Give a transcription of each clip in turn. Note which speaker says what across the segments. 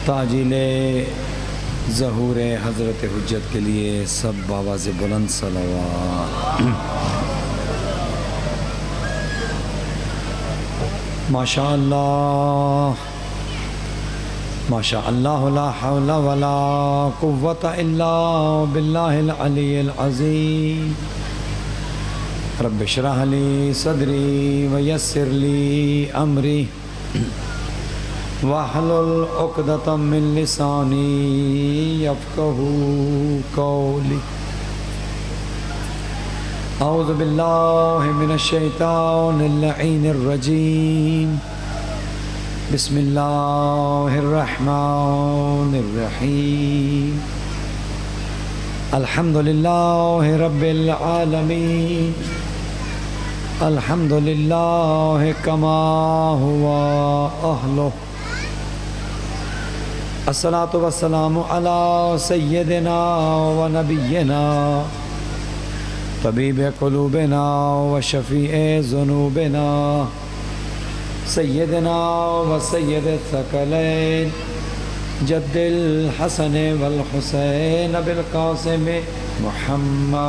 Speaker 1: تعجیل ظہور حضرت حجت کے لیے سب آواز بلند صلوات۔ ماشاء اللہ ماشاء اللہ لا حول ولا قوة الا باللہ العلی العظیم۔ رب اشرح لی صدری ویسر لی امری واحلل عقدۃ من لسانی یفقہوا قولی۔ اعوذ باللہ من الشیطان اللعین الرجیم، بسم اللہ الرحمن الرحیم۔ الحمد للہ رب العالمین، الحمد للہ کما ہوا اہلہ، الصلاۃ والسلام علی سیدنا و نبینا طبیب قلوبنا و شفیع ذنوبنا سیدنا و سید الثقلین جد الحسن والحسین بالقاسم محمد،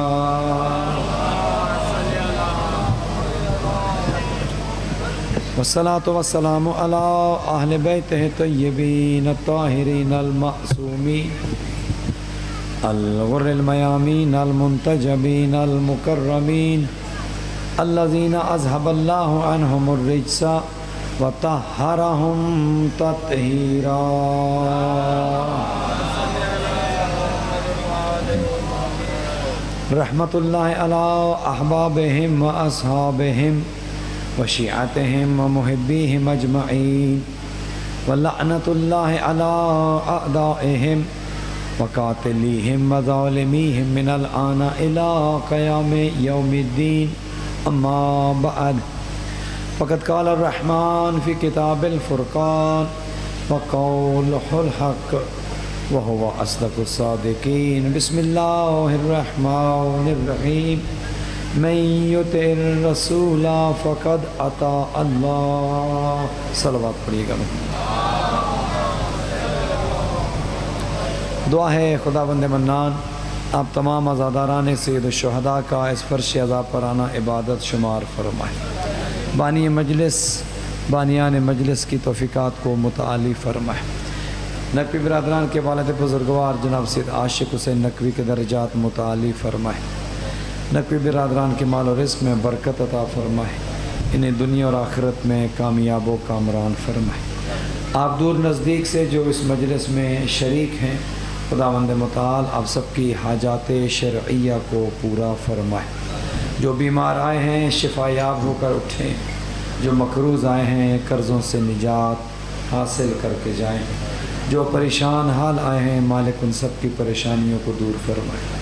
Speaker 1: والصلاة والسلام علی اہل بیتہ الطیبین الطاہرین المعصومین الغر المیامین المنتجبین المکرمین الذین اذهب اللہ عنہم الرجس وطہرہم تطہیرا۔ رحمت اللہ علی احبابہم و اصحابہم وشیعتہم ومحبیہم اجمعین، ولعنت اللہ علی اعدائہم وقاتلیہم وظالمیہم من الآن الی قیام یوم الدین، اما بعد، فقد قال الرحمن فی کتاب الفرقان وقولہ الحق وہو اصدق الصادقین۔ بسم اللہ الرحمن الرحیم، من یطع الرسول فقد اطاع اللہ۔ صلوات پڑھیے گا۔ دعا ہے خداوند منان آپ تمام عزاداران سید الشہداء کا اس فرش عزا پرانہ عبادت شمار فرمائے، بانی مجلس بانیان مجلس کی توفیقات کو متعالی فرمائے، نقوی برادران کے والد بزرگوار جناب سید عاشق حسین نقوی کے درجات متعالی فرمائے، نقوی برادران کے مال و رزق میں برکت عطا فرمائے، انہیں دنیا اور آخرت میں کامیاب و کامران فرمائے۔ آپ دور نزدیک سے جو اس مجلس میں شریک ہیں، خداوند متعال آپ سب کی حاجات شرعیہ کو پورا فرمائے، جو بیمار آئے ہیں شفا یاب ہو کر اٹھیں، جو مقروض آئے ہیں قرضوں سے نجات حاصل کر کے جائیں، جو پریشان حال آئے ہیں مالک ان سب کی پریشانیوں کو دور فرمائے۔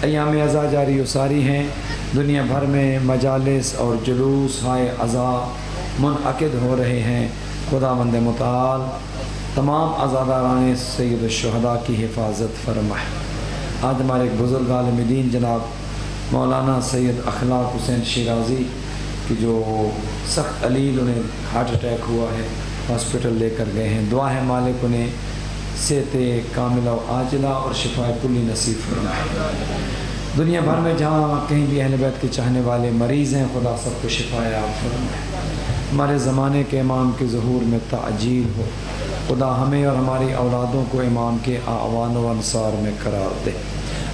Speaker 1: ایام عزا جاری و ساری ہیں، دنیا بھر میں مجالس اور جلوس ہائے عزا منعقد ہو رہے ہیں، خداوند متعال تمام عزاداران سید الشہداء کی حفاظت فرمائے۔ آج ہمارے ایک بزرگ عالم دین جناب مولانا سید اخلاق حسین شیرازی کی جو سخت علیل انہیں ہارٹ اٹیک ہوا ہے، ہاسپٹل لے کر گئے ہیں، دعا ہے مالک انہیں صحت کاملہ و عاجلہ اور شفاء کلی نصیب فرمائے۔ دنیا بھر میں جہاں کہیں بھی اہل بیت کے چاہنے والے مریض ہیں، خدا سب کو شفا یاب فرمائے۔ ہمارے زمانے کے امام کے ظہور میں تعجیل ہو، خدا ہمیں اور ہماری اولادوں کو امام کے اعوان و انصار میں قرار دے۔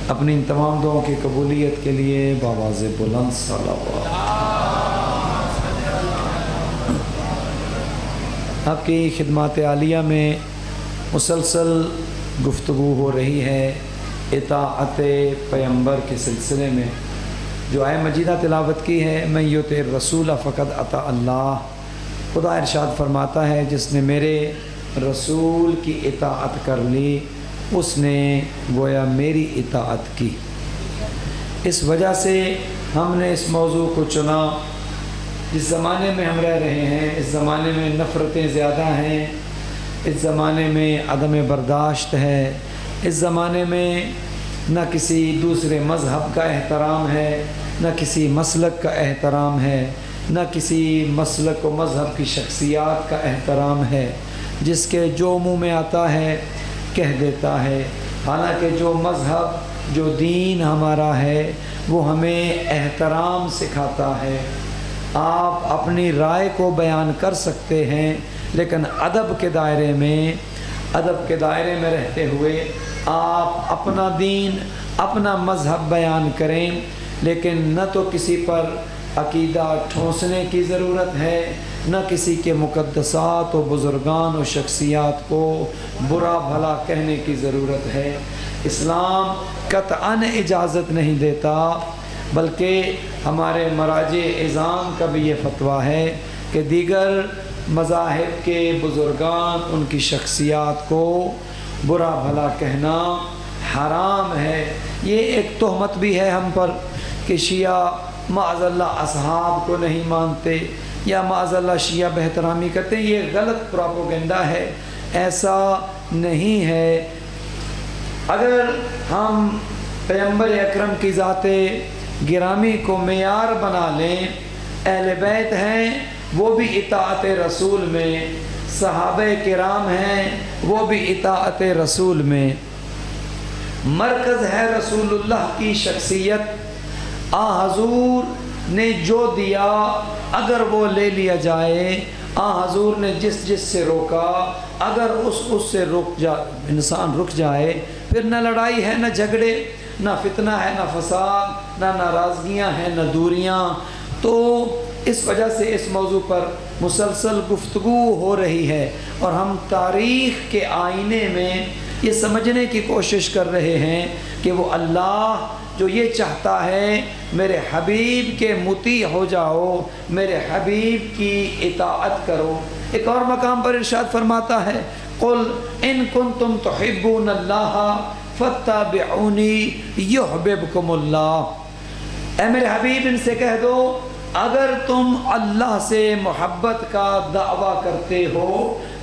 Speaker 1: اپنی ان تمام دعاؤں کی قبولیت کے لیے بآواز بلند صلوات۔ آپ کی خدمات عالیہ میں مسلسل گفتگو ہو رہی ہے اطاعت پیغمبر کے سلسلے میں، جو آیہ مجیدہ تلاوت کی ہے، من یطع الرسول فقد اطاع اللہ۔ خدا ارشاد فرماتا ہے جس نے میرے رسول کی اطاعت کر لی اس نے گویا میری اطاعت کی۔ اس وجہ سے ہم نے اس موضوع کو چنا۔ جس زمانے میں ہم رہ رہے ہیں، اس زمانے میں نفرتیں زیادہ ہیں، اس زمانے میں عدم برداشت ہے، اس زمانے میں نہ کسی دوسرے مذہب کا احترام ہے، نہ کسی مسلک کا احترام ہے، نہ کسی مسلک و مذہب کی شخصیات کا احترام ہے، جس کے جو منہ میں آتا ہے کہہ دیتا ہے، حالانکہ جو مذہب جو دین ہمارا ہے وہ ہمیں احترام سکھاتا ہے۔ آپ اپنی رائے کو بیان کر سکتے ہیں، لیکن ادب کے دائرے میں رہتے ہوئے آپ اپنا دین اپنا مذہب بیان کریں، لیکن نہ تو کسی پر عقیدہ ٹھونسنے کی ضرورت ہے، نہ کسی کے مقدسات و بزرگان و شخصیات کو برا بھلا کہنے کی ضرورت ہے۔ اسلام قطعاً اجازت نہیں دیتا، بلکہ ہمارے مراجع اعظام کا بھی یہ فتویٰ ہے کہ دیگر مذاہب کے بزرگان ان کی شخصیات کو برا بھلا کہنا حرام ہے۔ یہ ایک تہمت بھی ہے ہم پر کہ شیعہ معاذ اللہ اصحاب کو نہیں مانتے یا معاذ اللہ شیعہ بہترامی کرتے ہیں۔ یہ غلط پروپیگنڈا ہے، ایسا نہیں ہے۔ اگر ہم پیغمبر اکرم کی ذات گرامی کو معیار بنا لیں، اہل بیت ہیں وہ بھی اطاعت رسول میں، صحابہ کرام ہیں وہ بھی اطاعت رسول میں، مرکز ہے رسول اللہ کی شخصیت، حضور نے جو دیا اگر وہ لے لیا جائے، حضور نے جس سے روکا اگر اس سے انسان رک جائے، پھر نہ لڑائی ہے نہ جھگڑے، نہ فتنہ ہے نہ فساد، نہ ناراضگیاں ہیں نہ دوریاں۔ تو اس وجہ سے اس موضوع پر مسلسل گفتگو ہو رہی ہے، اور ہم تاریخ کے آئینے میں یہ سمجھنے کی کوشش کر رہے ہیں کہ وہ اللہ جو یہ چاہتا ہے میرے حبیب کے مطیع ہو جاؤ، میرے حبیب کی اطاعت کرو۔ ایک اور مقام پر ارشاد فرماتا ہے قل ان کنتم تحبون اللہ فاتبعونی یحببکم اللہ، اے میرے حبیب ان سے کہہ دو اگر تم اللہ سے محبت کا دعویٰ کرتے ہو،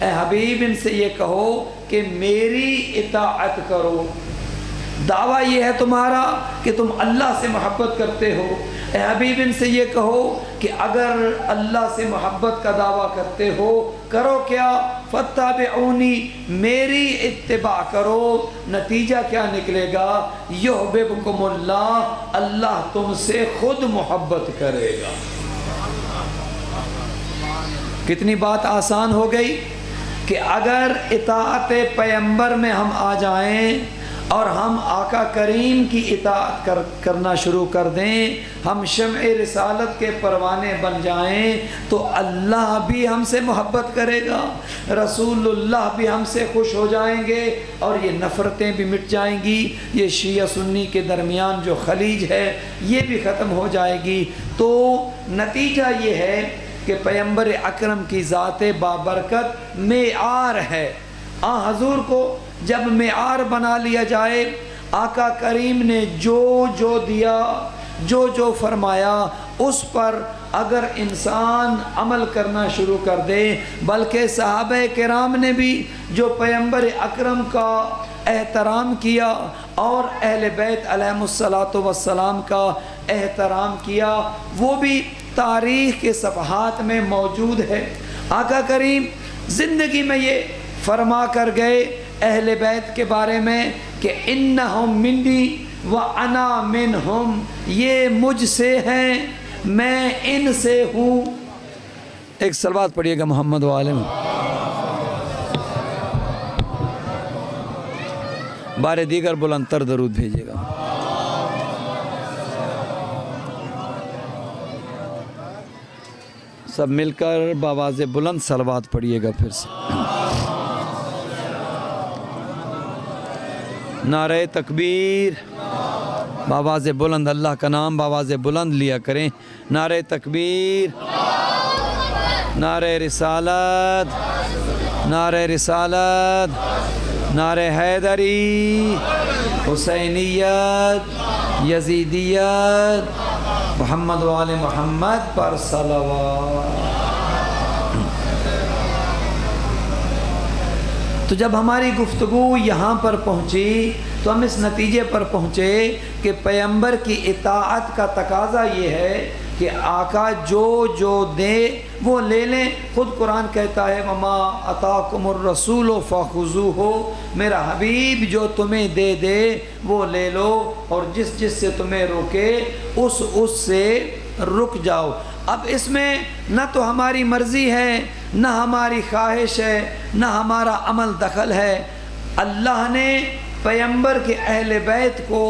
Speaker 1: اے حبیب ان سے یہ کہو کہ میری اطاعت کرو۔ دعویٰ یہ ہے تمہارا کہ تم اللہ سے محبت کرتے ہو، اے حبیب ان سے یہ کہو کہ اگر اللہ سے محبت کا دعویٰ کرتے ہو کرو کیا؟ فاتبعونی، میری اتباع کرو۔ نتیجہ کیا نکلے گا؟ یحببکم اللہ، اللہ تم سے خود محبت کرے گا۔ کتنی بات آسان ہو گئی کہ اگر اطاعت پیغمبر میں ہم آ جائیں اور ہم آقا کریم کی اطاعت کرنا شروع کر دیں، ہم شمع رسالت کے پروانے بن جائیں، تو اللہ بھی ہم سے محبت کرے گا، رسول اللہ بھی ہم سے خوش ہو جائیں گے، اور یہ نفرتیں بھی مٹ جائیں گی، یہ شیعہ سنی کے درمیان جو خلیج ہے یہ بھی ختم ہو جائے گی۔ تو نتیجہ یہ ہے کہ پیغمبر اکرم کی ذات بابرکت معیار ہے۔ حضور کو جب معیار بنا لیا جائے، آقا کریم نے جو دیا، جو فرمایا، اس پر اگر انسان عمل کرنا شروع کر دے، بلکہ صحابہ کرام نے بھی جو پیغمبر اکرم کا احترام کیا اور اہل بیت علیہم الصلاۃ والسلام کا احترام کیا، وہ بھی تاریخ کے صفحات میں موجود ہے۔ آقا کریم زندگی میں یہ فرما کر گئے اہل بیت کے بارے میں کہ انہم منی وانا منہم، یہ مجھ سے ہیں میں ان سے ہوں۔ ایک صلوات پڑھیے گا محمد و آل محمد۔ بارے دیگر بلند تر درود بھیجیے گا۔ سب مل کر بآواز بلند صلوات پڑھیے گا پھر سے۔ نعرہ تکبیر، بآواز بلند اللہ کا نام بآواز بلند لیا کریں۔ نعرہ تکبیر، نعرہ رسالت، نعرہ رسالت، نعرہ حیدری، حسینیت، یزیدیت، محمد و آل محمد پر صلوات۔ تو جب ہماری گفتگو یہاں پر پہنچی تو ہم اس نتیجے پر پہنچے کہ پیغمبر کی اطاعت کا تقاضا یہ ہے کہ آقا جو دے وہ لے لیں. خود قرآن کہتا ہے وما اتاکم الرسول فخذوہ، میرا حبیب جو تمہیں دے دے وہ لے لو، اور جس جس سے تمہیں روکے اس سے رک جاؤ. اب اس میں نہ تو ہماری مرضی ہے، نہ ہماری خواہش ہے، نہ ہمارا عمل دخل ہے. اللہ نے پیغمبر کے اہل بیت کو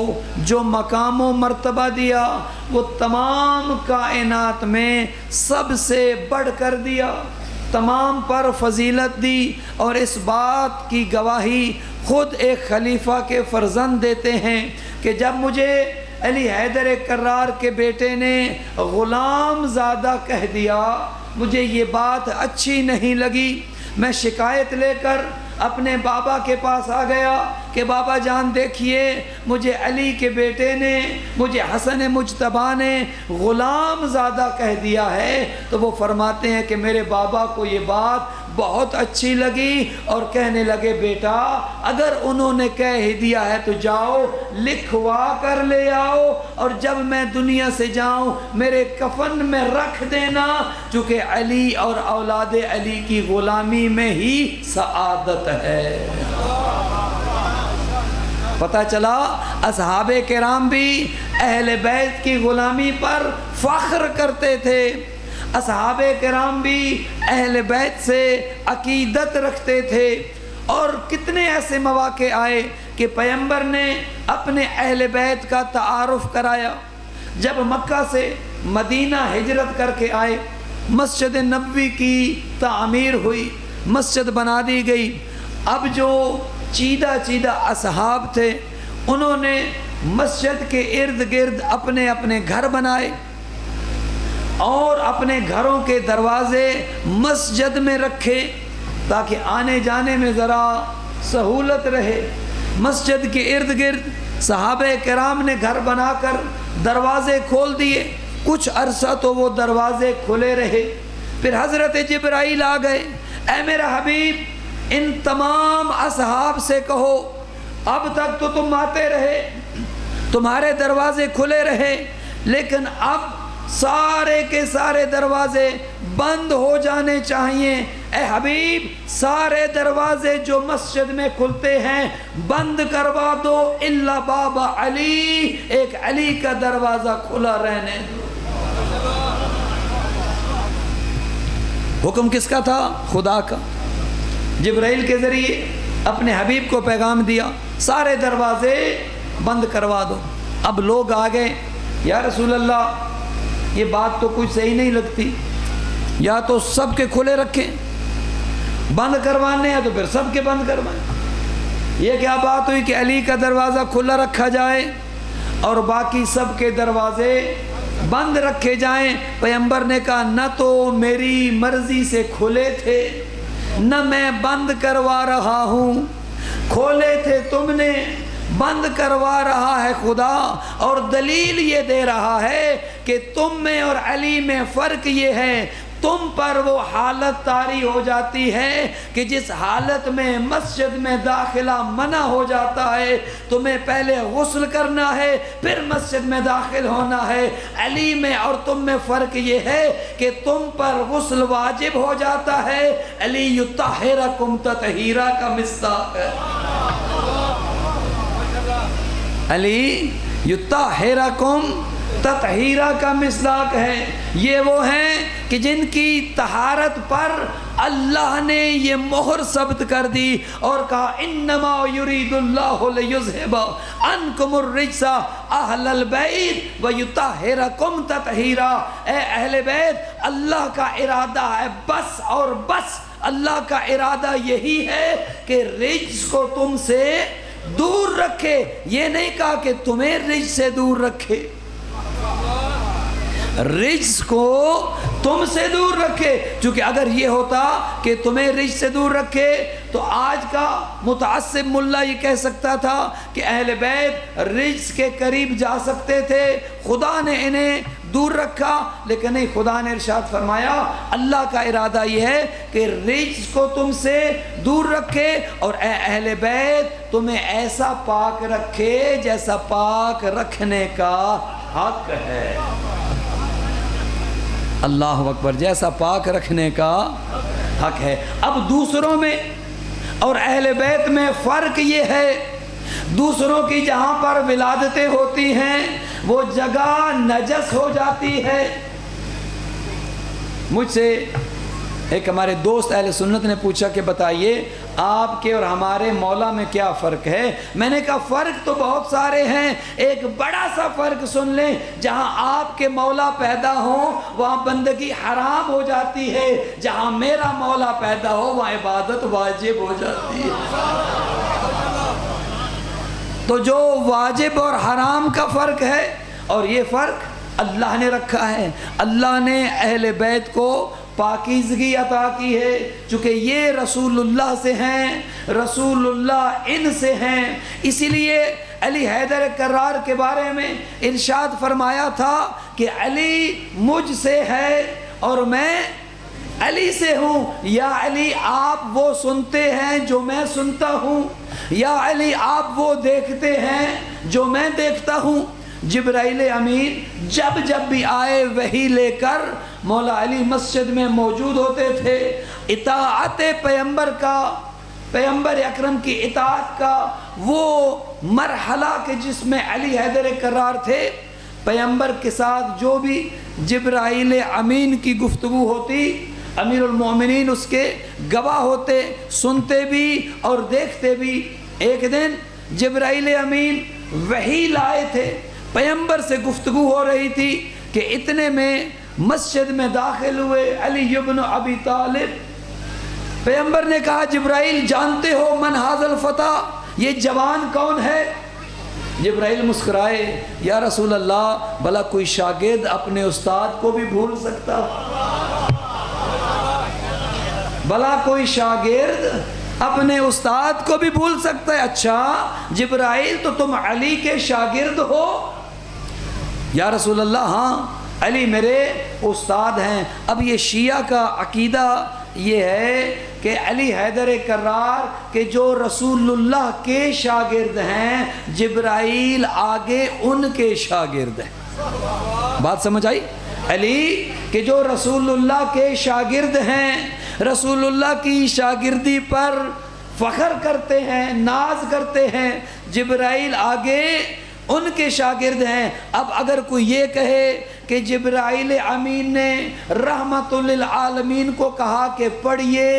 Speaker 1: جو مقام و مرتبہ دیا وہ تمام کائنات میں سب سے بڑھ کر دیا، تمام پر فضیلت دی. اور اس بات کی گواہی خود ایک خلیفہ کے فرزند دیتے ہیں کہ جب مجھے علی حیدر کرار کے بیٹے نے غلام زادہ کہہ دیا، مجھے یہ بات اچھی نہیں لگی. میں شکایت لے کر اپنے بابا کے پاس آ گیا کہ بابا جان دیکھیے مجھے علی کے بیٹے نے، مجھے حسن مجتبیٰ نے غلام زادہ کہہ دیا ہے. تو وہ فرماتے ہیں کہ میرے بابا کو یہ بات بہت اچھی لگی اور کہنے لگے بیٹا اگر انہوں نے کہہ ہی دیا ہے تو جاؤ لکھوا کر لے آؤ، اور جب میں دنیا سے جاؤں میرے کفن میں رکھ دینا، چونکہ علی اور اولاد علی کی غلامی میں ہی سعادت ہے. پتہ چلا اصحاب کرام بھی اہل بیت کی غلامی پر فخر کرتے تھے، اصحاب کرام بھی اہل بیت سے عقیدت رکھتے تھے. اور کتنے ایسے مواقع آئے کہ پیغمبر نے اپنے اہل بیت کا تعارف کرایا. جب مکہ سے مدینہ ہجرت کر کے آئے، مسجد نبوی کی تعمیر ہوئی، مسجد بنا دی گئی. اب جو چیدہ اصحاب تھے انہوں نے مسجد کے ارد گرد اپنے اپنے گھر بنائے اور اپنے گھروں کے دروازے مسجد میں رکھے تاکہ آنے جانے میں ذرا سہولت رہے. مسجد کے ارد گرد صحابہ کرام نے گھر بنا کر دروازے کھول دیے. کچھ عرصہ تو وہ دروازے کھلے رہے. پھر حضرت جبرائیل آ گئے، اے میرا حبیب ان تمام اصحاب سے کہو اب تک تو تم آتے رہے، تمہارے دروازے کھلے رہے، لیکن اب سارے کے سارے دروازے بند ہو جانے چاہیے. اے حبیب سارے دروازے جو مسجد میں کھلتے ہیں بند کروا دو الا باب علی، ایک علی کا دروازہ کھلا رہنے دو. حکم کس کا تھا؟ خدا کا. جبرائیل کے ذریعے اپنے حبیب کو پیغام دیا سارے دروازے بند کروا دو. اب لوگ آ گئے، یا رسول اللہ یہ بات تو کچھ صحیح نہیں لگتی، یا تو سب کے کھلے رکھیں، بند کروانے ہیں تو پھر سب کے بند کروائیں. یہ کیا بات ہوئی کہ علی کا دروازہ کھلا رکھا جائے اور باقی سب کے دروازے بند رکھے جائیں؟ پیغمبر نے کہا نہ تو میری مرضی سے کھلے تھے نہ میں بند کروا رہا ہوں، کھولے تھے تم نے، بند کروا رہا ہے خدا. اور دلیل یہ دے رہا ہے کہ تم میں اور علی میں فرق یہ ہے، تم پر وہ حالت طاری ہو جاتی ہے کہ جس حالت میں مسجد میں داخلہ منع ہو جاتا ہے تمہیں پہلے غسل کرنا ہے پھر مسجد میں داخل ہونا ہے. علی میں اور تم میں فرق یہ ہے کہ تم پر غسل واجب ہو جاتا ہے، علی یطہرکم تطہیرا کا مصداق ہے. علی یطہرکم تطہیرا کا مصداق ہے. یہ وہ ہیں کہ جن کی طہارت پر اللہ نے یہ مہر ثبت کر دی اور کہا انما یرید اللہ لیذھب عنکم الرجس اہل البیت ویطہرکم تطہیرا. اے اہل بیت اللہ کا ارادہ ہے بس اور بس، اللہ کا ارادہ یہی ہے کہ رجس کو تم سے دور رکھے. یہ نہیں کہا کہ تمہیں رجس سے دور رکھے، رجس کو تم سے دور رکھے. چونکہ اگر یہ ہوتا کہ تمہیں رجس سے دور رکھے تو آج کا متعصب ملا یہ کہہ سکتا تھا کہ اہل بیت رجس کے قریب جا سکتے تھے، خدا نے انہیں دور رکھا. لیکن نہیں، خدا نے ارشاد فرمایا اللہ کا ارادہ یہ ہے کہ رجس کو تم سے دور رکھے اور اے اہل بیت تمہیں ایسا پاک رکھے جیسا پاک رکھنے کا حق ہے. اللہ اکبر، جیسا پاک رکھنے کا حق ہے۔ اب دوسروں میں اور اہل بیت میں فرق یہ ہے، دوسروں کی جہاں پر ولادتیں ہوتی ہیں وہ جگہ نجس ہو جاتی ہے۔ مجھ سے ایک ہمارے دوست اہل سنت نے پوچھا کہ بتائیے آپ کے اور ہمارے مولا میں کیا فرق ہے؟ میں نے کہا فرق تو بہت سارے ہیں، ایک بڑا سا فرق سن لیں، جہاں آپ کے مولا پیدا ہوں وہاں بندگی حرام ہو جاتی ہے، جہاں میرا مولا پیدا ہو وہاں عبادت واجب ہو جاتی ہے۔ تو جو واجب اور حرام کا فرق ہے، اور یہ فرق اللہ نے رکھا ہے، اللہ نے اہل بیت کو پاکیزگی عطا کی ہے، چونکہ یہ رسول اللہ سے ہیں، رسول اللہ ان سے ہیں۔ اسی لیے علی حیدر کرار کے بارے میں ارشاد فرمایا تھا کہ علی مجھ سے ہے اور میں علی سے ہوں، یا علی آپ وہ سنتے ہیں جو میں سنتا ہوں، یا علی آپ وہ دیکھتے ہیں جو میں دیکھتا ہوں۔ جبرائیل امین جب بھی آئے وحی لے کر مولا علی مسجد میں موجود ہوتے تھے۔ اطاعت پیغمبر کا، پیغمبر اکرم کی اطاعت کا وہ مرحلہ کہ جس میں علی حیدر کرار تھے، پیغمبر کے ساتھ جو بھی جبرائیل امین کی گفتگو ہوتی، امیر المومنین اس کے گواہ ہوتے، سنتے بھی اور دیکھتے بھی۔ ایک دن جبرائیل امین وحی لائے تھے، پیغمبر سے گفتگو ہو رہی تھی کہ اتنے میں مسجد میں داخل ہوئے علی ابن ابی طالب۔ پیغمبر نے کہا جبرائیل جانتے ہو من ھذا الفتى، یہ جوان کون ہے؟ جبرائیل مسکرائے، یا رسول اللہ بھلا کوئی شاگرد اپنے استاد کو بھی بھول سکتا؟ بھلا کوئی شاگرد اپنے استاد کو بھی بھول سکتا ہے؟ اچھا جبرائیل تو تم علی کے شاگرد ہو؟ یا رسول اللہ ہاں علی میرے استاد ہیں۔ اب یہ شیعہ کا عقیدہ یہ ہے کہ علی حیدر کرار کہ جو رسول اللہ کے شاگرد ہیں، جبرائیل آگے ان کے شاگرد ہیں۔ بات سمجھ آئی؟ علی کہ جو رسول اللہ کے شاگرد ہیں، رسول اللہ کی شاگردی پر فخر کرتے ہیں، ناز کرتے ہیں، جبرائیل آگے ان کے شاگرد ہیں۔ اب اگر کوئی یہ کہے کہ جبرائیل امین نے رحمت للعالمین کو کہا کہ پڑھیے،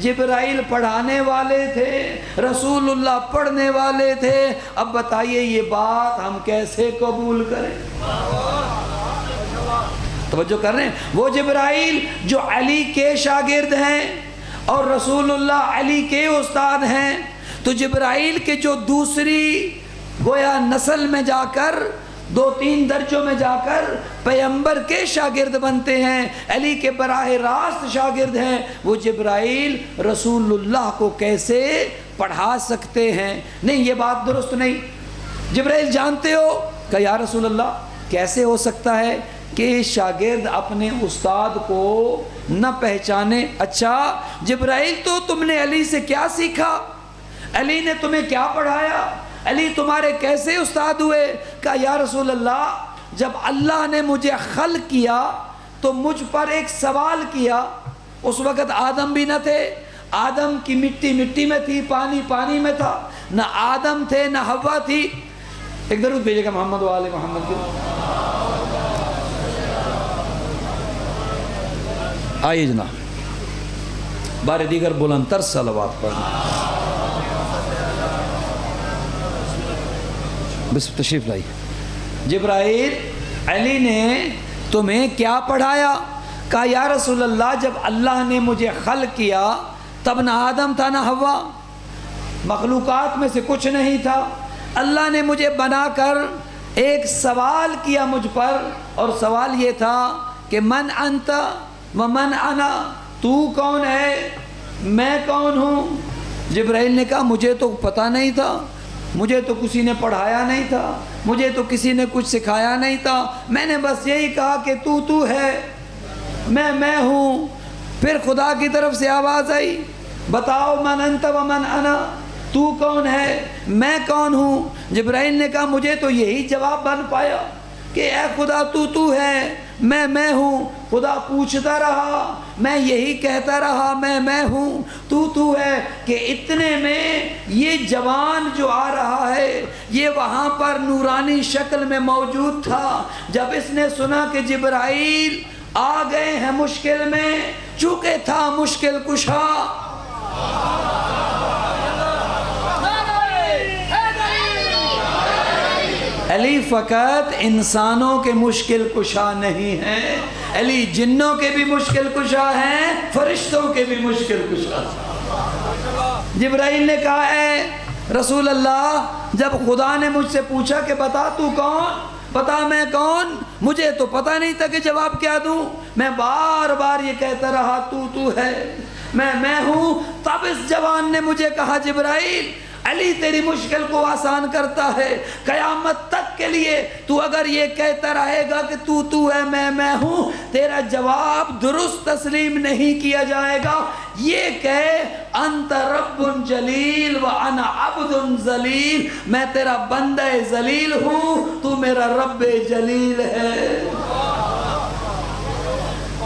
Speaker 1: جبرائیل پڑھانے والے تھے، رسول اللہ پڑھنے والے تھے، اب بتائیے یہ بات ہم کیسے قبول کریں؟ توجہ کر رہے ہیں؟ وہ جبرائیل جو علی کے شاگرد ہیں اور رسول اللہ علی کے استاد ہیں، تو جبرائیل کے جو دوسری گویا نسل میں جا کر 2-3 درجوں میں جا کر پیغمبر کے شاگرد بنتے ہیں، علی کے براہ راست شاگرد ہیں، وہ جبرائیل رسول اللہ کو کیسے پڑھا سکتے ہیں؟ نہیں، یہ بات درست نہیں۔ جبرائیل جانتے ہو کہ یا رسول اللہ کیسے ہو سکتا ہے کہ شاگرد اپنے استاد کو نہ پہچانے؟ اچھا جبرائیل تو تم نے علی سے کیا سیکھا؟ علی نے تمہیں کیا پڑھایا؟ علی تمہارے کیسے استاد ہوئے؟ کہا یا رسول اللہ جب اللہ نے مجھے خلق کیا تو مجھ پر ایک سوال کیا۔ اس وقت آدم بھی نہ تھے، آدم کی مٹی مٹی میں تھی، پانی پانی میں تھا، نہ آدم تھے نہ حوا تھی۔ ایک درود بھیجے گا محمد و آل محمد کی۔ آئیے جناب بار دیگر بلندتر صلوات پڑھنا۔ بس تشریف لائی۔ جبرائیل علی نے تمہیں کیا پڑھایا؟ کہا یا رسول اللہ جب اللہ نے مجھے خلق کیا تب نہ آدم تھا نہ حوا، مخلوقات میں سے کچھ نہیں تھا، اللہ نے مجھے بنا کر ایک سوال کیا مجھ پر، اور سوال یہ تھا کہ من انت ومن انا، تو کون ہے میں کون ہوں؟ جبرائیل نے کہا مجھے تو پتہ نہیں تھا، مجھے تو کسی نے پڑھایا نہیں تھا، مجھے تو کسی نے کچھ سکھایا نہیں تھا، میں نے بس یہی کہا کہ تو ہے، میں ہوں۔ پھر خدا کی طرف سے آواز آئی بتاؤ من انت ومن انا، تو کون ہے میں کون ہوں؟ جبرائیل نے کہا مجھے تو یہی جواب بن پایا کہ اے خدا تو ہے، میں ہوں۔ خدا پوچھتا رہا، میں یہی کہتا رہا میں ہوں، تو ہے، کہ اتنے میں یہ جوان جو آ رہا ہے یہ وہاں پر نورانی شکل میں موجود تھا۔ جب اس نے سنا کہ جبرائیل آ گئے ہیں مشکل میں، چونکہ تھا مشکل کشا، علی فقط انسانوں کے مشکل کشا نہیں ہیں، علی جنوں کے بھی مشکل کشا ہیں، فرشتوں کے بھی مشکل کشا ہیں۔ جبرائیل نے کہا اے رسول اللہ، جب خدا نے مجھ سے پوچھا کہ بتا تو کون، بتا میں کون، مجھے تو پتہ نہیں تھا کہ جواب کیا دوں، میں بار بار یہ کہتا رہا تو ہے، میں ہوں۔ تب اس جوان نے مجھے کہا جبرائیل، علی تیری مشکل کو آسان کرتا ہے، قیامت تک کے لیے تو اگر یہ کہتا رہے گا کہ تو ہے میں ہوں، تیرا جواب درست تسلیم نہیں کیا جائے گا۔ یہ کہ انت رب جلیل و انا عبد ذلیل، میں تیرا بندہ ذلیل ہوں، تو میرا رب جلیل ہے۔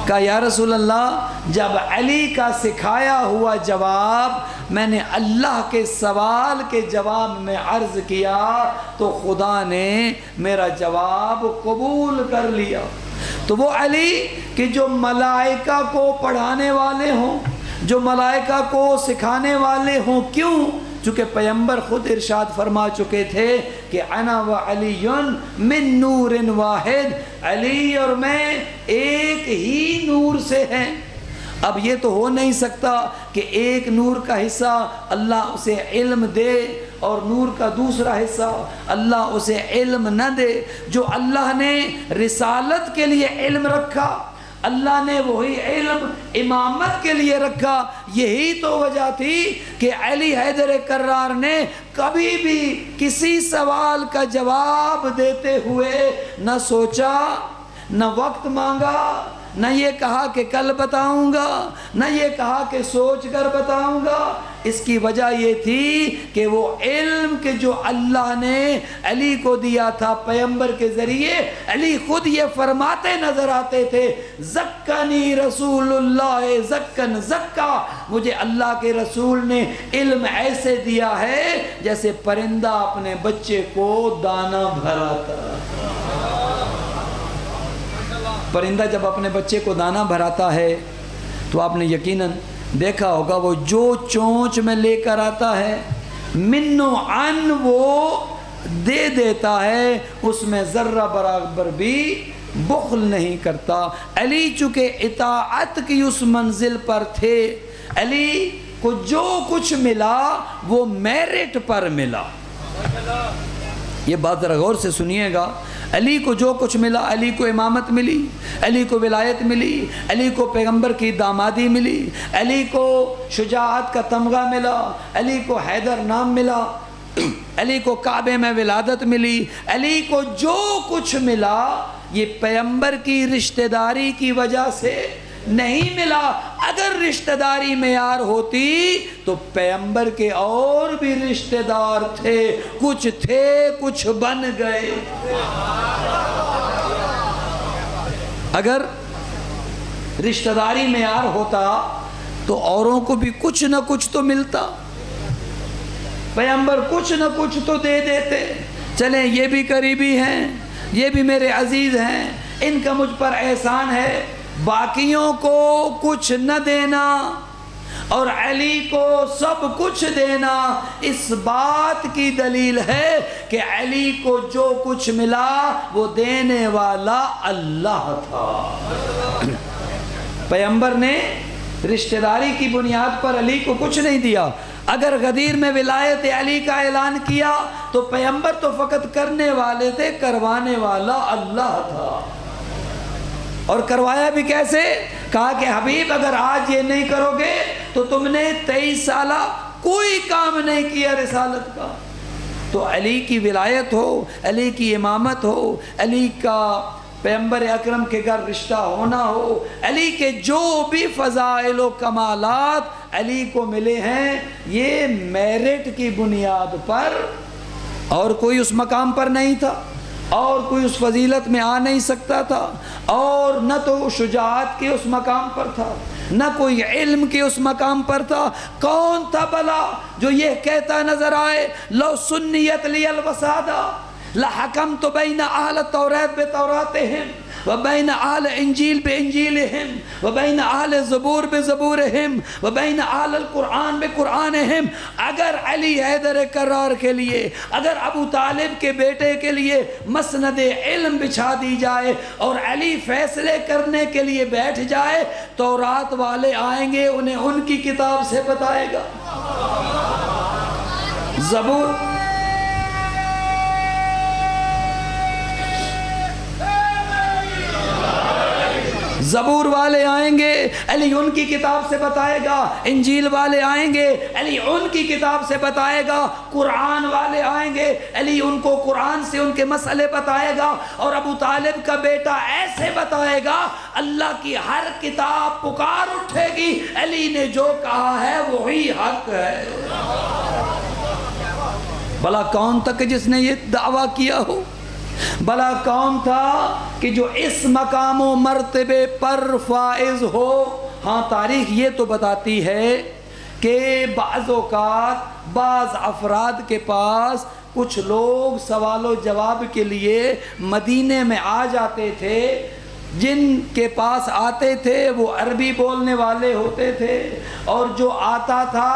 Speaker 1: کہا یا رسول اللہ، جب علی کا سکھایا ہوا جواب میں نے اللہ کے سوال کے جواب میں عرض کیا تو خدا نے میرا جواب قبول کر لیا۔ تو وہ علی کہ جو ملائکہ کو پڑھانے والے ہوں، جو ملائکہ کو سکھانے والے ہوں، کیوں؟ چونکہ پیغمبر خود ارشاد فرما چکے تھے کہ انا و علی من نور واحد، علی اور میں ایک ہی نور سے ہیں۔ اب یہ تو ہو نہیں سکتا کہ ایک نور کا حصہ اللہ اسے علم دے اور نور کا دوسرا حصہ اللہ اسے علم نہ دے۔ جو اللہ نے رسالت کے لیے علم رکھا، اللہ نے وہی علم امامت کے لیے رکھا۔ یہی تو وجہ تھی کہ علی حیدر کرار نے کبھی بھی کسی سوال کا جواب دیتے ہوئے نہ سوچا، نہ وقت مانگا، نہ یہ کہا کہ کل بتاؤں گا، نہ یہ کہا کہ سوچ کر بتاؤں گا۔ اس کی وجہ یہ تھی کہ وہ علم کہ جو اللہ نے علی کو دیا تھا پیغمبر کے ذریعے، علی خود یہ فرماتے نظر آتے تھے، زکانی رسول اللہ زکن زکا، مجھے اللہ کے رسول نے علم ایسے دیا ہے جیسے پرندہ اپنے بچے کو دانہ بھراتا۔ پرندہ جب اپنے بچے کو دانہ بھراتا ہے تو آپ نے یقیناً دیکھا ہوگا وہ جو چونچ میں لے کر آتا ہے منو عن وہ دے دیتا ہے، اس میں ذرہ برابر بھی بخل نہیں کرتا۔ علی چونکہ اطاعت کی اس منزل پر تھے، علی کو جو کچھ ملا وہ میرٹ پر ملا۔ یہ بات ذرا غور سے سنیے گا، علی کو جو کچھ ملا، علی کو امامت ملی، علی کو ولایت ملی، علی کو پیغمبر کی دامادی ملی، علی کو شجاعت کا تمغہ ملا، علی کو حیدر نام ملا، علی کو کعبے میں ولادت ملی، علی کو جو کچھ ملا یہ پیغمبر کی رشتہ داری کی وجہ سے نہیں ملا۔ اگر رشتہ داری معیار ہوتی تو پیغمبر کے اور بھی رشتہ دار تھے، کچھ تھے کچھ بن گئے۔ اگر رشتہ داری معیار ہوتا تو اوروں کو بھی کچھ نہ کچھ تو ملتا، پیغمبر کچھ نہ کچھ تو دے دیتے، چلیں یہ بھی قریبی ہیں، یہ بھی میرے عزیز ہیں، ان کا مجھ پر احسان ہے، باقیوں کو کچھ نہ دینا اور علی کو سب کچھ دینا اس بات کی دلیل ہے کہ علی کو جو کچھ ملا وہ دینے والا اللہ تھا۔ پیغمبر نے رشتہ داری کی بنیاد پر علی کو کچھ نہیں دیا۔ اگر غدیر میں ولایت علی کا اعلان کیا تو پیغمبر تو فقط کرنے والے تھے، کروانے والا اللہ تھا۔ اور کروایا بھی کیسے؟ کہا کہ حبیب اگر آج یہ نہیں کرو گے تو تم نے 23 سالہ کوئی کام نہیں کیا رسالت کا۔ تو علی کی ولایت ہو، علی کی امامت ہو، علی کا پیغمبر اکرم کے گھر رشتہ ہونا ہو، علی کے جو بھی فضائل و کمالات علی کو ملے ہیں یہ میرٹ کی بنیاد پر، اور کوئی اس مقام پر نہیں تھا۔ اور کوئی اس فضیلت میں آ نہیں سکتا تھا، اور نہ تو شجاعت کے اس مقام پر تھا، نہ کوئی علم کے اس مقام پر تھا۔ کون تھا بلا جو یہ کہتا نظر آئے لو سنیت لی الوسادہ لحکمت بین اہل التوریت بتوراتہم وبین اہل انجیل بانجیلہم وبین اہل زبور بزبورہم وبین اہل القرآن بقرآنہم۔ اگر علی حیدر کرار کے لیے، اگر ابو طالب کے بیٹے کے لیے مسند علم بچھا دی جائے اور علی فیصلے کرنے کے لیے بیٹھ جائے، تورات والے آئیں گے انہیں ان کی کتاب سے بتائے گا۔ زبور والے آئیں گے، علی ان کی کتاب سے بتائے گا، انجیل والے آئیں گے، علی ان کی کتاب سے بتائے گا، قرآن والے آئیں گے، علی ان کو قرآن سے ان کے مسئلے بتائے گا، اور ابو طالب کا بیٹا ایسے بتائے گا اللہ کی ہر کتاب پکار اٹھے گی، علی نے جو کہا ہے وہی حق ہے۔ بھلا کون تک جس نے یہ دعویٰ کیا ہو؟ بھلا کون تھا کہ جو اس مقام و مرتبے پر فائز ہو؟ ہاں تاریخ یہ تو بتاتی ہے کہ بعض اوقات بعض افراد کے پاس کچھ لوگ سوال و جواب کے لیے مدینے میں آ جاتے تھے، جن کے پاس آتے تھے وہ عربی بولنے والے ہوتے تھے، اور جو آتا تھا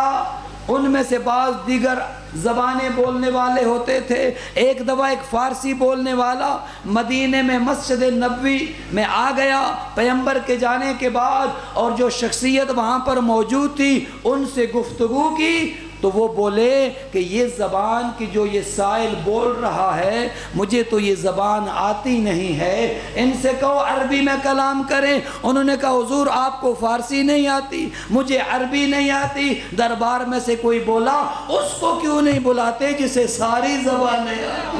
Speaker 1: ان میں سے بعض دیگر زبانیں بولنے والے ہوتے تھے۔ ایک دفعہ ایک فارسی بولنے والا مدینے میں مسجد نبوی میں آ گیا پیغمبر کے جانے کے بعد، اور جو شخصیت وہاں پر موجود تھی ان سے گفتگو کی تو وہ بولے کہ یہ زبان کی جو یہ سائل بول رہا ہے مجھے تو یہ زبان آتی نہیں ہے، ان سے کہو عربی میں کلام کریں۔ انہوں نے کہا حضور آپ کو فارسی نہیں آتی، مجھے عربی نہیں آتی۔ دربار میں سے کوئی بولا اس کو کیوں نہیں بلاتے جسے ساری زبانیں آتی؟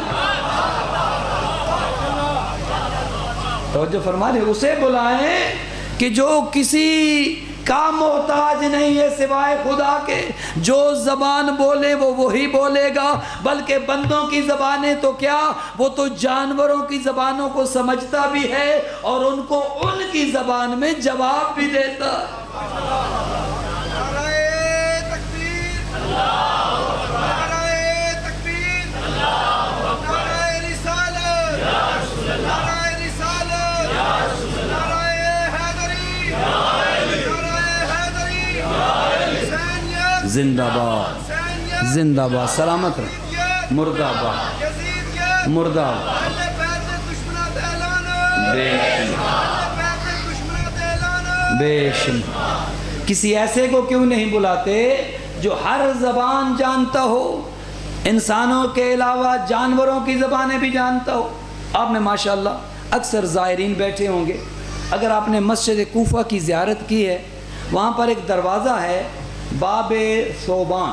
Speaker 1: توجہ فرما رہے، اسے بلائیں کہ جو کسی کا محتاج نہیں ہے سوائے خدا کے، جو زبان بولے وہ وہی بولے گا، بلکہ بندوں کی زبانیں تو کیا، وہ تو جانوروں کی زبانوں کو سمجھتا بھی ہے اور ان کو ان کی زبان میں جواب بھی دیتا۔ زندہ باد، زندہ باد، سلامت رہے، مردہ باد، مردہ باد۔ بے شمار کسی ایسے کو کیوں نہیں بلاتے جو ہر زبان جانتا ہو، انسانوں کے علاوہ جانوروں کی زبانیں بھی جانتا ہو۔ آپ نے ماشاءاللہ اکثر زائرین بیٹھے ہوں گے، اگر آپ نے مسجد کوفہ کی زیارت کی ہے، وہاں پر ایک دروازہ ہے باب صوبان،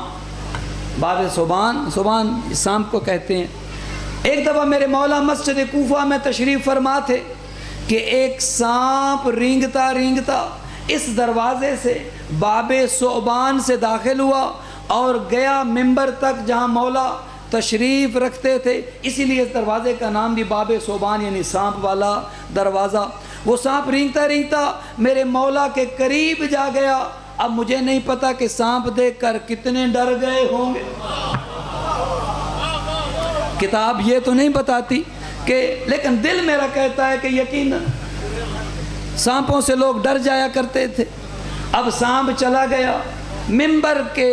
Speaker 1: باب صوبان، صوبان سانپ کو کہتے ہیں۔ ایک دفعہ میرے مولا مسجد کوفہ میں تشریف فرما تھے کہ ایک سانپ رینگتا رینگتا اس دروازے سے باب صوبان سے داخل ہوا اور گیا منبر تک جہاں مولا تشریف رکھتے تھے، اسی لیے اس دروازے کا نام بھی باب صوبان یعنی سانپ والا دروازہ۔ وہ سانپ رینگتا رینگتا میرے مولا کے قریب جا گیا۔ اب مجھے نہیں پتا کہ سانپ دیکھ کر کتنے ڈر گئے ہوں گے، کتاب یہ تو نہیں بتاتی کہ، لیکن دل میرا کہتا ہے کہ یقیناً سانپوں سے لوگ ڈر جایا کرتے تھے۔ اب سانپ چلا گیا، منبر کے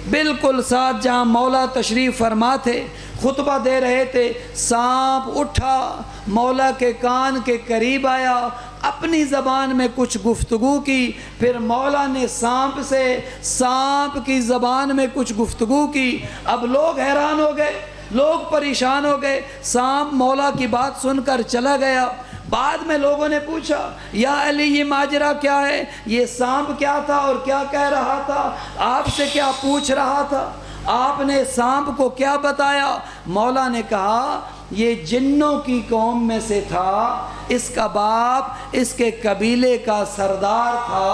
Speaker 1: بالکل ساتھ جہاں مولا تشریف فرما تھے خطبہ دے رہے تھے، سانپ اٹھا مولا کے کان کے قریب آیا، اپنی زبان میں کچھ گفتگو کی، پھر مولا نے سانپ سے سانپ کی زبان میں کچھ گفتگو کی۔ اب لوگ حیران ہو گئے، لوگ پریشان ہو گئے، سانپ مولا کی بات سن کر چلا گیا۔ بعد میں لوگوں نے پوچھا یا علی یہ ماجرا کیا ہے، یہ سانپ کیا تھا اور کیا کہہ رہا تھا، آپ سے کیا پوچھ رہا تھا، آپ نے سانپ کو کیا بتایا؟ مولا نے کہا یہ جنوں کی قوم میں سے تھا، اس کا باپ اس کے قبیلے کا سردار تھا،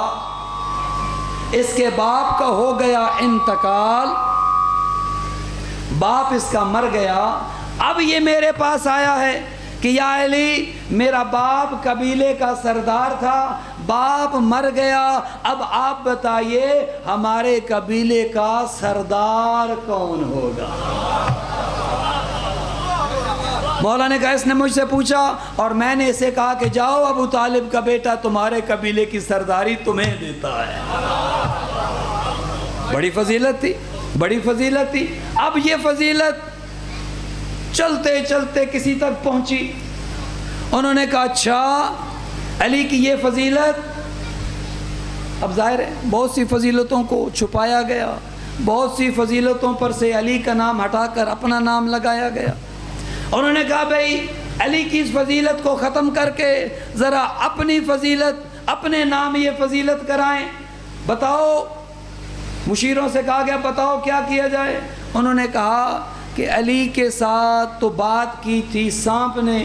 Speaker 1: اس کے باپ کا ہو گیا انتقال، باپ اس کا مر گیا، اب یہ میرے پاس آیا ہے کہ یا علی میرا باپ قبیلے کا سردار تھا، باپ مر گیا، اب آپ بتائیے ہمارے قبیلے کا سردار کون ہوگا؟ مولا نے کہا اس نے مجھ سے پوچھا اور میں نے اسے کہا کہ جاؤ ابو طالب کا بیٹا تمہارے قبیلے کی سرداری تمہیں دیتا ہے۔ بڑی فضیلت تھی، بڑی فضیلت تھی۔ اب یہ فضیلت چلتے چلتے کسی تک پہنچی، انہوں نے کہا اچھا علی کی یہ فضیلت، اب ظاہر ہے بہت سی فضیلتوں کو چھپایا گیا، بہت سی فضیلتوں پر سے علی کا نام ہٹا کر اپنا نام لگایا گیا۔ انہوں نے کہا بھئی علی کی اس فضیلت کو ختم کر کے ذرا اپنی فضیلت اپنے نام یہ فضیلت کرائیں، بتاؤ۔ مشیروں سے کہا گیا بتاؤ کیا کیا جائے؟ انہوں نے کہا کہ علی کے ساتھ تو بات کی تھی سانپ نے،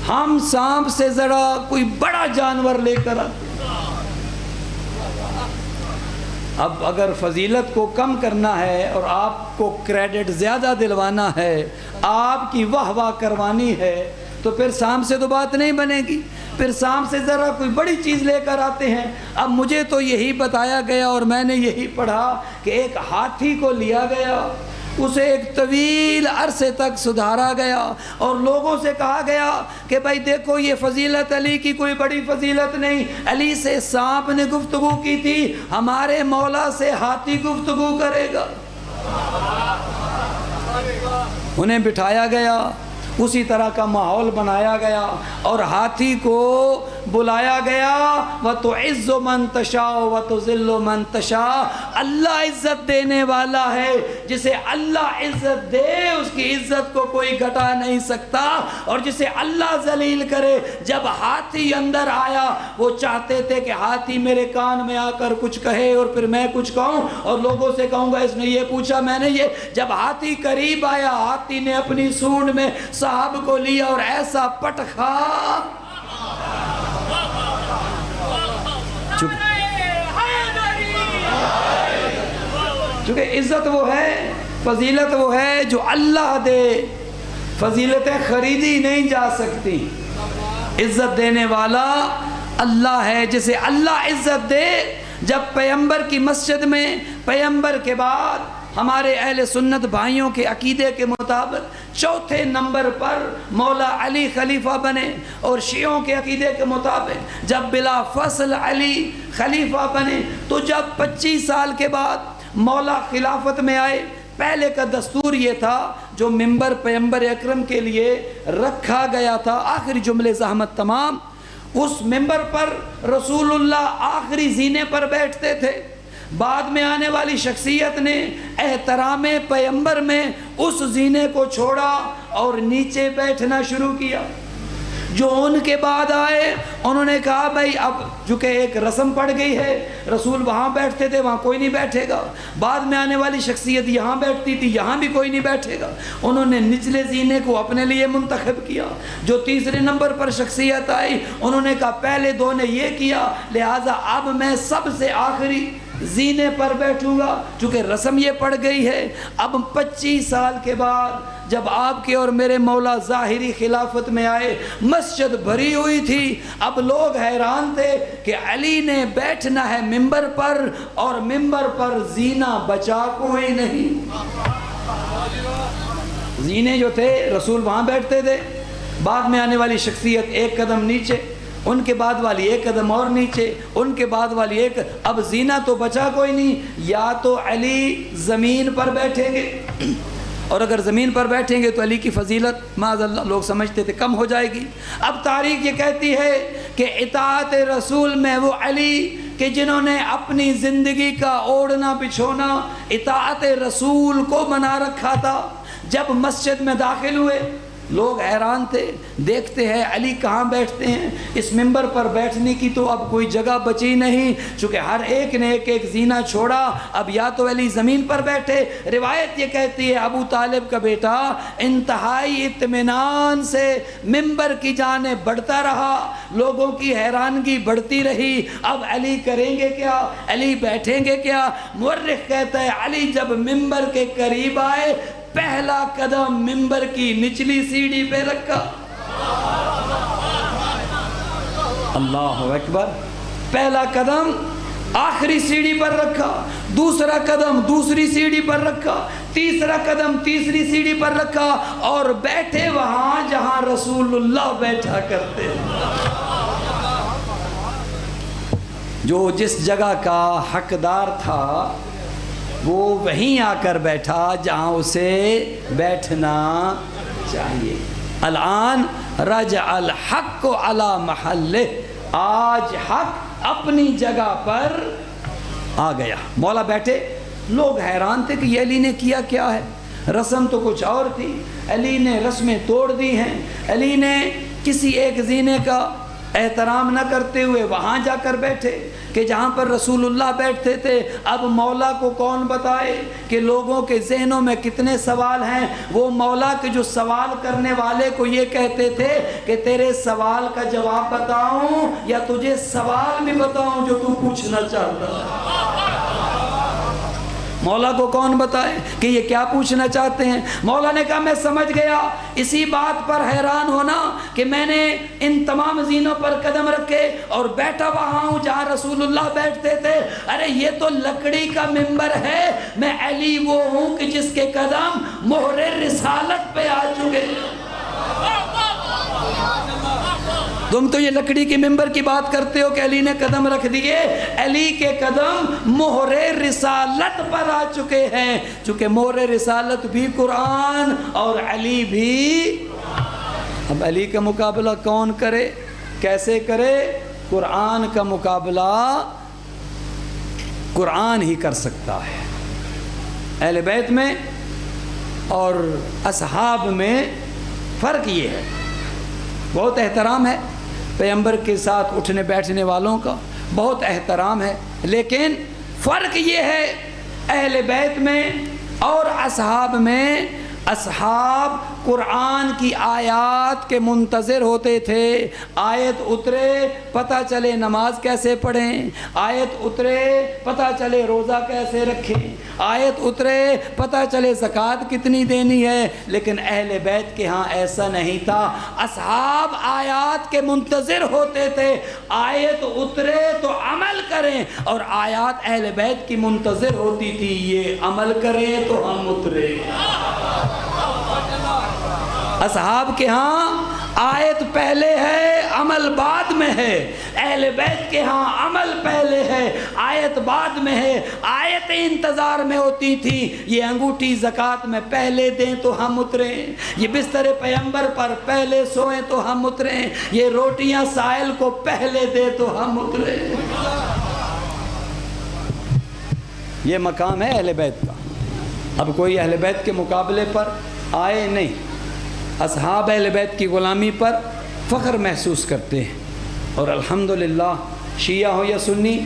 Speaker 1: ہم سانپ سے ذرا کوئی بڑا جانور لے کر آتے۔ اب اگر فضیلت کو کم کرنا ہے اور آپ کو کریڈٹ زیادہ دلوانا ہے، آپ کی واہ واہ کروانی ہے، تو پھر سانپ سے تو بات نہیں بنے گی، پھر سانپ سے ذرا کوئی بڑی چیز لے کر آتے ہیں۔ اب مجھے تو یہی بتایا گیا اور میں نے یہی پڑھا کہ ایک ہاتھی کو لیا گیا، اسے ایک طویل عرصے تک سدھارا گیا اور لوگوں سے کہا گیا کہ بھائی دیکھو یہ فضیلت علی کی کوئی بڑی فضیلت نہیں، علی سے سانپ نے گفتگو کی تھی، ہمارے مولا سے ہاتھی گفتگو کرے گا۔ انہیں بٹھایا گیا، اسی طرح کا ماحول بنایا گیا اور ہاتھی کو بلایا گیا، وَتُعِزُّ مَن تَشَاءُ وَتُذِلُّ مَن تَشَاءُ۔ اللہ عزت دینے والا ہے، جسے اللہ عزت دے اس کی عزت کو کوئی گھٹا نہیں سکتا، اور جسے اللہ ذلیل کرے۔ جب ہاتھی اندر آیا وہ چاہتے تھے کہ ہاتھی میرے کان میں آ کر کچھ کہے اور پھر میں کچھ کہوں اور لوگوں سے کہوں گا اس نے یہ پوچھا میں نے یہ۔ جب ہاتھی قریب آیا ہاتھی نے اپنی سونڈ میں صاحب کو لیا اور ایسا پٹخا، چونکہ عزت وہ ہے، فضیلت وہ ہے جو اللہ دے، فضیلتیں خریدی نہیں جا سکتی، عزت دینے والا اللہ ہے جسے اللہ عزت دے۔ جب پیغمبر کی مسجد میں پیغمبر کے بعد ہمارے اہل سنت بھائیوں کے عقیدے کے مطابق چوتھے نمبر پر مولا علی خلیفہ بنے، اور شیعوں کے عقیدے کے مطابق جب بلا فصل علی خلیفہ بنے، تو جب 25 سال کے بعد مولا خلافت میں آئے، پہلے کا دستور یہ تھا جو منبر پیغمبر اکرم کے لیے رکھا گیا تھا، آخری جملے زحمت تمام، اس منبر پر رسول اللہ آخری زینے پر بیٹھتے تھے۔ بعد میں آنے والی شخصیت نے احترام پیغمبر میں اس زینے کو چھوڑا اور نیچے بیٹھنا شروع کیا۔ جو ان کے بعد آئے انہوں نے کہا بھائی اب چونکہ ایک رسم پڑ گئی ہے، رسول وہاں بیٹھتے تھے وہاں کوئی نہیں بیٹھے گا، بعد میں آنے والی شخصیت یہاں بیٹھتی تھی یہاں بھی کوئی نہیں بیٹھے گا، انہوں نے نچلے زینے کو اپنے لیے منتخب کیا۔ جو تیسرے نمبر پر شخصیت آئی انہوں نے کہا پہلے دو نے یہ کیا، لہٰذا اب میں سب سے آخری زینے پر بیٹھوں گا، چونکہ رسم یہ پڑ گئی ہے۔ اب 25 سال کے بعد جب آپ کے اور میرے مولا ظاہری خلافت میں آئے، مسجد بھری ہوئی تھی، اب لوگ حیران تھے کہ علی نے بیٹھنا ہے منبر پر اور منبر پر زینہ بچا کوئی نہیں۔ زینے جو تھے رسول وہاں بیٹھتے تھے، بعد میں آنے والی شخصیت ایک قدم نیچے، ان کے بعد والی ایک قدم اور نیچے، ان کے بعد والی ایک، اب زینہ تو بچا کوئی نہیں، یا تو علی زمین پر بیٹھیں گے، اور اگر زمین پر بیٹھیں گے تو علی کی فضیلت معاذ اللہ لوگ سمجھتے تھے کم ہو جائے گی۔ اب تاریخ یہ کہتی ہے کہ اطاعت رسول میں وہ علی کہ جنہوں نے اپنی زندگی کا اوڑھنا بچھونا اطاعت رسول کو بنا رکھا تھا، جب مسجد میں داخل ہوئے لوگ حیران تھے، دیکھتے ہیں علی کہاں بیٹھتے ہیں، اس منبر پر بیٹھنے کی تو اب کوئی جگہ بچی نہیں، چونکہ ہر ایک نے ایک ایک زینہ چھوڑا، اب یا تو علی زمین پر بیٹھے۔ روایت یہ کہتی ہے ابو طالب کا بیٹا انتہائی اطمینان سے منبر کی جانب بڑھتا رہا، لوگوں کی حیرانگی بڑھتی رہی، اب علی کریں گے کیا، علی بیٹھیں گے کیا؟ مورخ کہتا ہے علی جب منبر کے قریب آئے، پہلا قدم منبر کی نچلی سیڑھی پہ رکھا، اللہ اکبر. پہلا قدم آخری سیڑھی پر رکھا، دوسرا قدم دوسری سیڑھی پر رکھا، تیسرا قدم تیسری سیڑھی پر رکھا، اور بیٹھے وہاں جہاں رسول اللہ بیٹھا کرتے. جو جس جگہ کا حقدار تھا وہ وہیں آ کر بیٹھا جہاں اسے بیٹھنا چاہیے. الآن رجع الحق علی محلہ، آج حق اپنی جگہ پر آ گیا. مولا بیٹھے، لوگ حیران تھے کہ یہ علی نے کیا کیا ہے. رسم تو کچھ اور تھی، علی نے رسمیں توڑ دی ہیں. علی نے کسی ایک زینے کا احترام نہ کرتے ہوئے وہاں جا کر بیٹھے کہ جہاں پر رسول اللہ بیٹھتے تھے. اب مولا کو کون بتائے کہ لوگوں کے ذہنوں میں کتنے سوال ہیں. وہ مولا کے جو سوال کرنے والے کو یہ کہتے تھے کہ تیرے سوال کا جواب بتاؤں یا تجھے سوال بھی بتاؤں جو تو پوچھنا چاہتا ہے. مولا کو کون بتائے کہ یہ کیا پوچھنا چاہتے ہیں. مولا نے کہا میں سمجھ گیا. اسی بات پر حیران ہونا کہ میں نے ان تمام زینوں پر قدم رکھے اور بیٹھا وہاں ہوں جہاں رسول اللہ بیٹھتے تھے. ارے یہ تو لکڑی کا ممبر ہے. میں علی وہ ہوں کہ جس کے قدم مہر رسالت پہ آ چکے. تم تو یہ لکڑی کے ممبر کی بات کرتے ہو کہ علی نے قدم رکھ دیے. علی کے قدم مہر رسالت پر آ چکے ہیں. چونکہ مہر رسالت بھی قرآن اور علی بھی. اب علی کا مقابلہ کون کرے، کیسے کرے؟ قرآن کا مقابلہ قرآن ہی کر سکتا ہے. اہل بیت میں اور اصحاب میں فرق یہ ہے، بہت احترام ہے پیغمبر کے ساتھ اٹھنے بیٹھنے والوں کا، بہت احترام ہے. لیکن فرق یہ ہے اہل بیت میں اور اصحاب میں، اصحاب قرآن کی آیات کے منتظر ہوتے تھے. آیت اترے پتہ چلے نماز کیسے پڑھیں، آیت اترے پتہ چلے روزہ کیسے رکھیں، آیت اترے پتہ چلے زکوٰۃ کتنی دینی ہے. لیکن اہل بیت کے ہاں ایسا نہیں تھا. اصحاب آیات کے منتظر ہوتے تھے، آیت اترے تو عمل کریں، اور آیات اہل بیت کی منتظر ہوتی تھی یہ عمل کریں تو ہم اترے. اصحاب کے ہاں آیت پہلے ہے عمل بعد میں ہے، اہل بیت کے ہاں عمل پہلے ہے آیت بعد میں ہے. آیت انتظار میں ہوتی تھی، یہ انگوٹھی زکوٰۃ میں پہلے دیں تو ہم اتریں، یہ بستر پیغمبر پر پہلے سوئیں تو ہم اتریں، یہ روٹیاں سائل کو پہلے دیں تو ہم اتریں. یہ مقام ہے اہل بیت کا. اب کوئی اہل بیت کے مقابلے پر آئے نہیں. اصحاب اہل بیت کی غلامی پر فخر محسوس کرتے ہیں، اور الحمدللہ شیعہ ہو یا سنی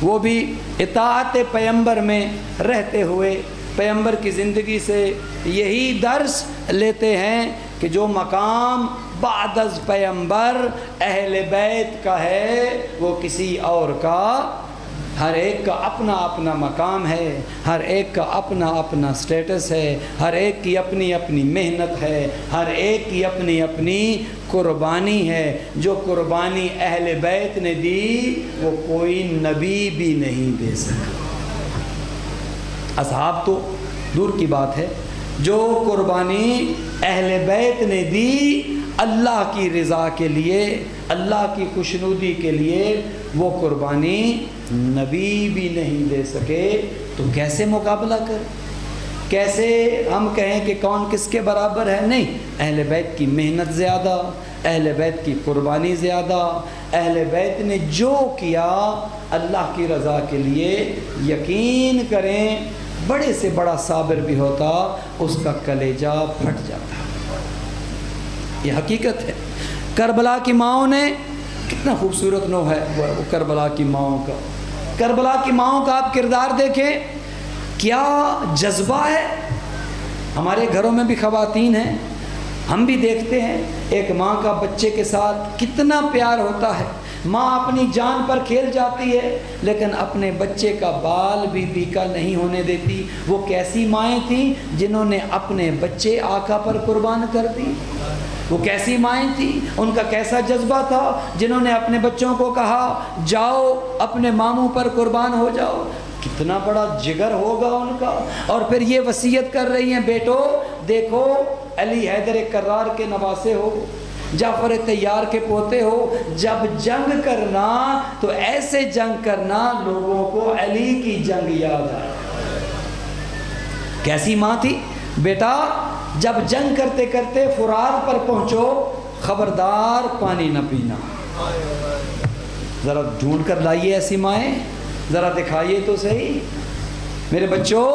Speaker 1: وہ بھی اطاعت پیغمبر میں رہتے ہوئے پیغمبر کی زندگی سے یہی درس لیتے ہیں کہ جو مقام بعد از پیغمبر اہل بیت کا ہے وہ کسی اور کا. ہر ایک کا اپنا اپنا مقام ہے، ہر ایک کا اپنا اپنا سٹیٹس ہے، ہر ایک کی اپنی اپنی محنت ہے، ہر ایک کی اپنی اپنی قربانی ہے. جو قربانی اہل بیت نے دی وہ کوئی نبی بھی نہیں دے سکا. اصحاب تو دور کی بات ہے، جو قربانی اہل بیت نے دی اللہ کی رضا کے لیے، اللہ کی خوشنودی کے لیے، وہ قربانی نبی بھی نہیں دے سکے. تو کیسے مقابلہ کریں، کیسے ہم کہیں کہ کون کس کے برابر ہے؟ نہیں، اہل بیت کی محنت زیادہ، اہل بیت کی قربانی زیادہ. اہل بیت نے جو کیا اللہ کی رضا کے لیے، یقین کریں بڑے سے بڑا صابر بھی ہوتا اس کا کلیجہ پھٹ جاتا. یہ حقیقت ہے. کربلا کی ماؤں نے کتنا خوبصورت نو ہے وہ کربلا کی ماؤں کا. کربلا کی ماؤں کا آپ کردار دیکھیں، کیا جذبہ ہے. ہمارے گھروں میں بھی خواتین ہیں، ہم بھی دیکھتے ہیں ایک ماں کا بچے کے ساتھ کتنا پیار ہوتا ہے. ماں اپنی جان پر کھیل جاتی ہے لیکن اپنے بچے کا بال بھی بیکا نہیں ہونے دیتی. وہ کیسی مائیں تھیں جنہوں نے اپنے بچے آقا پر قربان کر دی. وہ کیسی مائیں تھیں، ان کا کیسا جذبہ تھا، جنہوں نے اپنے بچوں کو کہا جاؤ اپنے ماموں پر قربان ہو جاؤ. کتنا بڑا جگر ہوگا ان کا. اور پھر یہ وصیت کر رہی ہیں بیٹو دیکھو علی حیدر کرار کے نواسے ہو، جعفر طیار کے پوتے ہو، جب جنگ کرنا تو ایسے جنگ کرنا لوگوں کو علی کی جنگ یاد آئے. کیسی ماں تھی؟ بیٹا جب جنگ کرتے کرتے فرات پر پہنچو خبردار پانی نہ پینا. ذرا ڈھونڈ کر لائیے ایسی مائیں، ذرا دکھائیے تو صحیح. میرے بچوں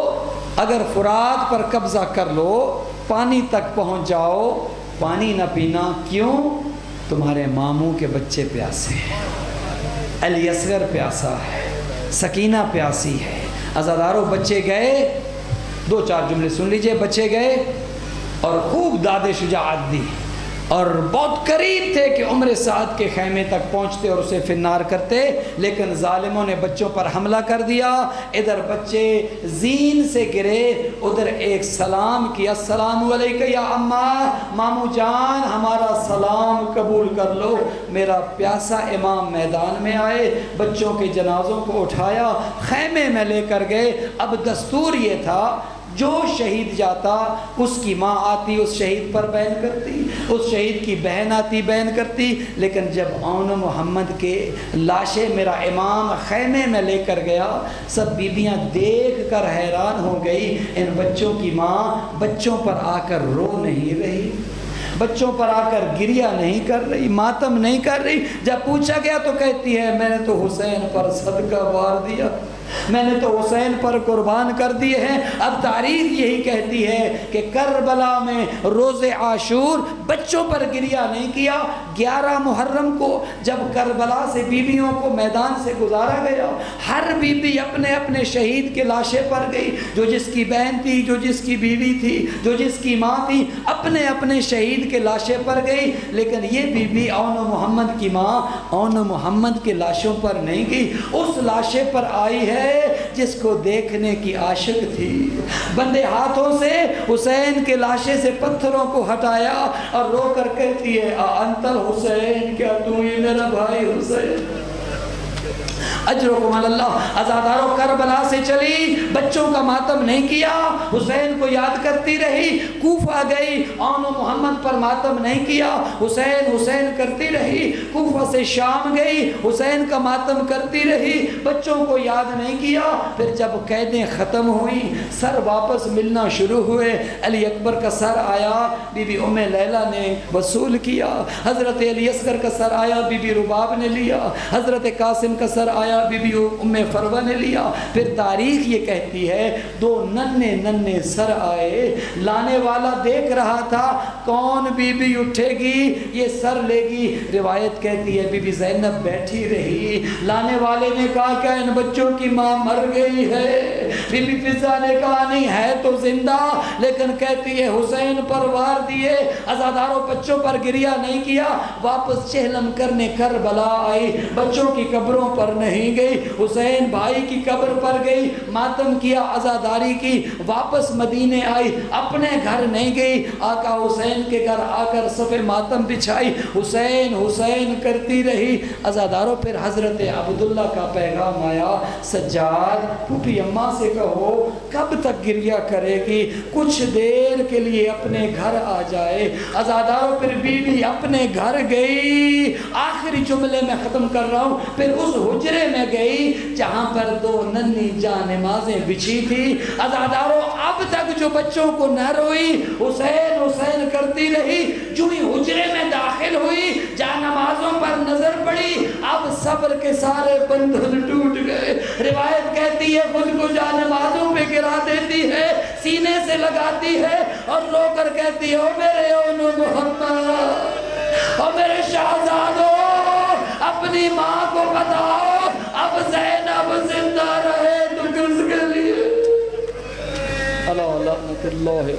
Speaker 1: اگر فرات پر قبضہ کر لو، پانی تک پہنچ جاؤ، پانی نہ پینا. کیوں؟ تمہارے ماموں کے بچے پیاسے ہیں، علی اصغر پیاسا ہے، سکینہ پیاسی ہے. عزاداروں بچے گئے، 2-4 جملے سن لیجئے. بچے گئے اور خوب داد شجاعت دی اور بہت قریب تھے کہ عمر سعد کے خیمے تک پہنچتے اور اسے فنار کرتے، لیکن ظالموں نے بچوں پر حملہ کر دیا. ادھر بچے زین سے گرے، ادھر ایک سلام کیا، السلام علیکم یا اماں، مامو جان ہمارا سلام قبول کر لو. میرا پیاسا امام میدان میں آئے، بچوں کے جنازوں کو اٹھایا، خیمے میں لے کر گئے. اب دستور یہ تھا جو شہید جاتا اس کی ماں آتی اس شہید پر بیان کرتی، اس شہید کی بہن آتی بیان کرتی. لیکن جب آن محمد کے لاشیں میرا امام خیمے میں لے کر گیا، سب بیبیاں دیکھ کر حیران ہو گئی. ان بچوں کی ماں بچوں پر آ کر رو نہیں رہی، بچوں پر آ کر گریہ نہیں کر رہی، ماتم نہیں کر رہی. جب پوچھا گیا تو کہتی ہے میں نے تو حسین پر صدقہ وار دیا، میں نے تو حسین پر قربان کر دیے ہیں. اب تاریخ یہی کہتی ہے کہ کربلا میں روز عاشور بچوں پر گریہ نہیں کیا. 11 محرم کو جب کربلا سے بیویوں کو میدان سے گزارا گیا، ہر بیوی اپنے اپنے شہید کے لاشے پر گئی. جو جس کی بہن تھی، جو جس کی بیوی تھی، جو جس کی ماں تھی، اپنے اپنے شہید کے لاشے پر گئی. لیکن یہ بیوی اون محمد کی ماں اون محمد کے لاشوں پر نہیں گئی، اس لاشے پر آئی ہے جس کو دیکھنے کی عاشق تھی. بندے ہاتھوں سے حسین کے لاشے سے پتھروں کو ہٹایا اور رو کر کہتی ہے انت الحسین، کیا تو ہی میرا بھائی حسین؟ اجرکم اللہ. عزاداروں کربلا سے چلی، بچوں کا ماتم نہیں کیا، حسین کو یاد کرتی رہی. کوفہ گئی، آن محمد پر ماتم نہیں کیا، حسین حسین کرتی رہی. کوفہ سے شام گئی، حسین کا ماتم کرتی رہی، بچوں کو یاد نہیں کیا. پھر جب قیدیں ختم ہوئیں، سر واپس ملنا شروع ہوئے. علی اکبر کا سر آیا، بی بی ام لیلہ نے وصول کیا. حضرت علی اصغر کا سر آیا، بی بی رباب نے لیا. حضرت قاسم کا سر آیا، بی بی ام فروہ نے لیا. پھر تاریخ یہ کہتی ہے 2 ننھے سر آئے، لانے والا دیکھ رہا تھا کون بی بی اٹھے گی یہ سر لے گی. روایت کہتی ہے بی بی زینب بیٹھی رہی. لانے والے نے کہا کہ ان بچوں کی ماں مر گئی ہے. بی بی فضہ نے کہا نہیں ہے تو زندہ، لیکن کہتی ہے حسین پر وار دیے. عزاداروں بچوں پر گریہ نہیں کیا. واپس چہلم کرنے کربلا آئی، بچوں کی قبروں پر نہیں گئی، حسین بھائی کی قبر پر گئی، ماتم کیا عزاداری کی. واپس مدینے آئی، اپنے گھر نہیں گئی، آقا حسین کے گھر آ کر صف ماتم بچھائی، حسین حسین کرتی رہی. عزاداروں پھر حضرت عبداللہ کا پیغام آیا، سجاد پھوپھی اماں سے کہو کب تک گریہ کرے گی، کچھ دیر کے لیے اپنے گھر آ جائے. عزاداروں پھر بیوی اپنے گھر گئی. آخری جملے میں ختم کر رہا ہوں. پھر اس حجرے میں گئی جہاں پر 2 ننھی جان نمازیں بچھی تھی. عزاداروں اب تک جو بچوں کو نہ روئی، حسین حسین کرتی رہی. جو ہی حجرے میں داخل ہوئی، جان نمازوں پر نظر پڑی، اب صبر کے سارے بندھن ٹوٹ گئے. روایت کہتی ہے خود کو جان نمازوں پہ گرا دیتی ہے، سینے سے لگاتی ہے اور رو کر کہتی ہے او میرے اون محمد، او میرے شہزادوں، اپنی ماں کو بتاؤ اب زینب زندہ رہے تو کس کے لیے. اللہ اللہ